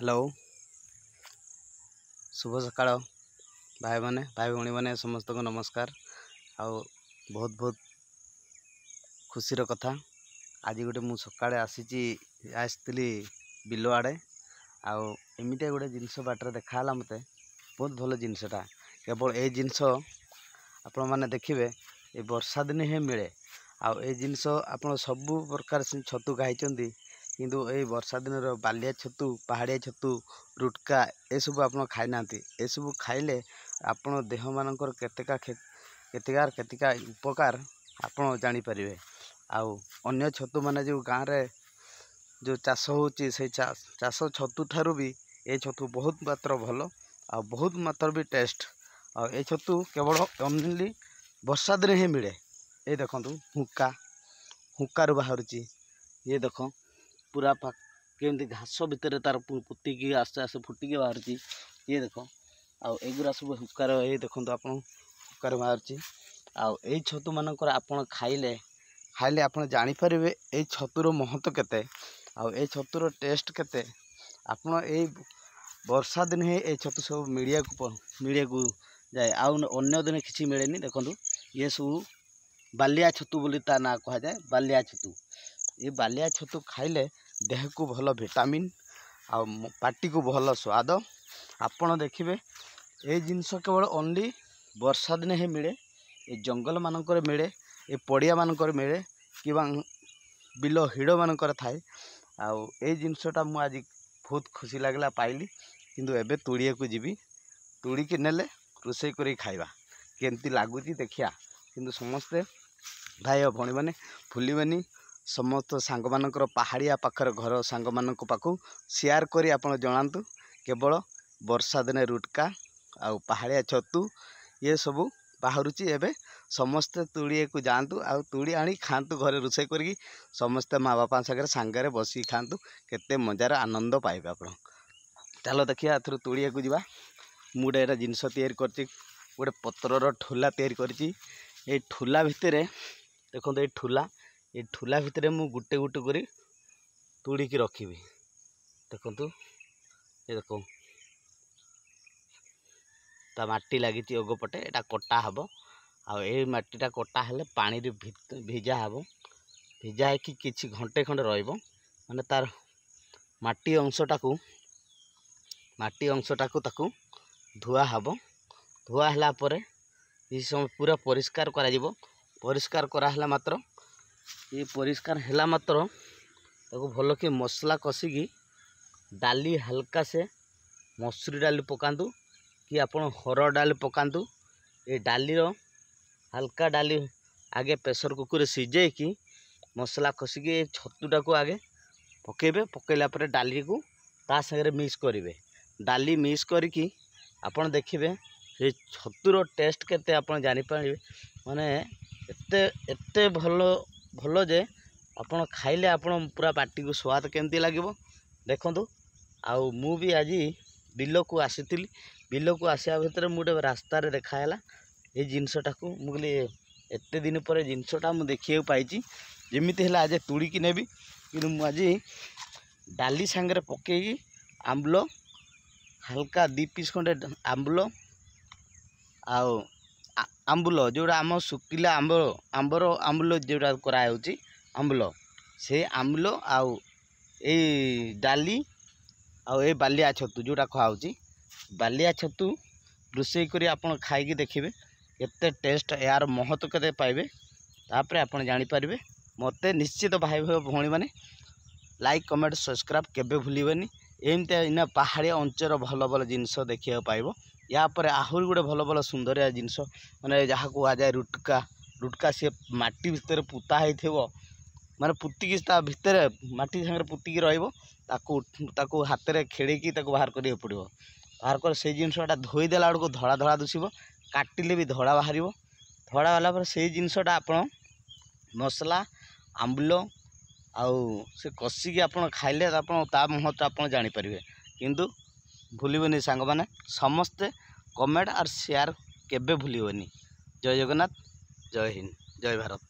Hello शुभ सकाळ भाई भाई मैंने समस्त को नमस्कार। आउ बहुत बहुत खुशीर कथा आज गोटे मु सकाळे आसती बिल आड़े आमती गोटे जिनस बाटर देखाला मत बहुत भल जिनसटा केवल ये जिनस आपण मैंने देखिए ये वर्षा दिन ही मिले आउ जिनस आप सबू प्रकार छतु खाई किंतु ये वर्षा दिन बालिया छतु पहाड़िया छतु रुटका ये सब आप खाई ना ये सब खाइले आपण देह मानकर केतिका उपकार आपण जापर आउ अन्य छतु माने जो गाँव रे जो चाष होची से चाष छतु ठारू भी ये छतु बहुत मात्र भल आ बहुत मात्र भी टेस्ट आ ये छतु केवल ओनली वर्षा दिन ही मिले। ये देखो हुक्कार बाहर ये देख पूरा केमती घास भितर तार पुतिकी आस्ते आस्ते फुटिकी बाहर ये देख आगुरा सब हुक्कार ये देखो आप हुक्कार बाहर आई छतु मानकर आपड़ खाइले खाइले आप जापर ये छतुर महत्व केते आ छतुर टेस्ट केते आपड़ ये वर्षा दिन ही ये छतु सब मिडिया को जाए अन्य दिन किसी मिले देखो ये सब बालिया छतु बोली ता ना कह जाए बालिया छतु ये बालिया छतु खाइले देह को भल विटामिन आ पार्टी को भल स्वाद आपड़ देखिए ये जिनस केवल ओनली वर्षा दिन ही मिले ये जंगल मानक मिले ये पड़िया मानक मिले कि बिल हिड़ मानक थाए आउ ये जिनसटा मु आज बहुत खुशी लगला पाइली किंतु एबे तुड़िया को जीवी तुड़ी की नेले रोषे कर खाइबा केमती लगुच देखिया किंतु समस्ते भाई और भणी मैंने भूलबेनी समस्त सांग मानकर पहाड़िया पाखर घर सांग मानक पाखु शेयर करी आपण जनातु केवल वर्षा दिन रुटका आउ पहाड़िया छतु ये सबू बाहरुची एबे समस्ते तुड़िए को जातु आउ तुड़ी आनी खातु घरे रोषे करी समस्ते माँ बापा सांगे बसी खातु केते मजार आनंद पाइबे आप चलो देखिए एथर तुड़िए को जीवा मुझे जिनस तैयारी कर गोटे पत्रर ठुला तैयारी कर ठुला भितर देखो ये ठुला भितर मु गुटे गुटे कर तुड़ी की रखी देखु ये देख ता माटी लगी अगपटे यहाँ कटा हम आटीटा कटा हेले पानी भिजा हम भिजा है कि घंटे खंडे रे तार माटी अंशटा को धुआ हम धुआ है ये समय पूरा परिष्कार करा परिष्कार कराला मात्र ये परिष्कार है मात्र ताको भल कि मसला कषिकी डाली हल्का से मसूरी डाली पकातु कि आपण हरड़ डाली पकातु ये डाली हल्का डाली आगे प्रेशर कुकर सीझे कि मसला कषिकी छतुटा को आगे पकेबे पकेला पर डाली को ता संगे मिक्स करेंगे डाली मिक्स करके आपन देखिए ये छतुर टेस्ट केते आपन जानि पारिबे माने एते भल भल जे आपन खाइले आपन पूरा पार्टी को स्वाद केमती लागिबो देखंतु आउ मु भी आज बिल को आसीथिली बिल को आसिया भितर मुझे रास्ता रे देखाला ये जिनसटा को मुझे एते दिन पर जिनसटा मु देखिए पाई जमीती है आज तुड़ी की नेबी कि मुझे डाली सांगे पकईकी आंबल हल्का 2 पीस खंडे आंबल आंबुल जोड़ा आम सुखिला आंबर आंबुल जोड़ा कराऊँच आंबुल से आंबुल आउ डाली आउ बालिया छतु जोड़ा खाऊँच बालिया छतु रोषे करी आपन खाई देखिए केते टेस्ट यार महत्व केते पाइबे तापर आपन जानि पारिबे मते निश्चित भाई भौणी माने लाइक कमेंट सब्सक्राइब केबे भूलिबेनी एमती इना पहाड़िया अंचल भल भल जिनस देखा पाइब या पर आहरी गोटे भल भल सुंदरिया जिनस माने जहाँ को आ जाए रुटका रुटका सी माटी भितर पुता हो माने पुतिकी भितर माटी सागर पुतिकी रही हाथ में खेड़ी बाहर करा पड़ो बाहर कर से जिनसटा धोईदेला बेलू धड़ा धड़ा दुषब काटिले भी धड़ा बाहर धड़ा वाला पर से जिनसटा आप मसला आंबुल आउ से कषिकी आप खाइले ता महत्व आप जापर किंतु भूलबेनी सांग माने समस्ते कमेंट और शेयर केबे भूलबेनी। जय जगन्नाथ जय हिंद जय भारत।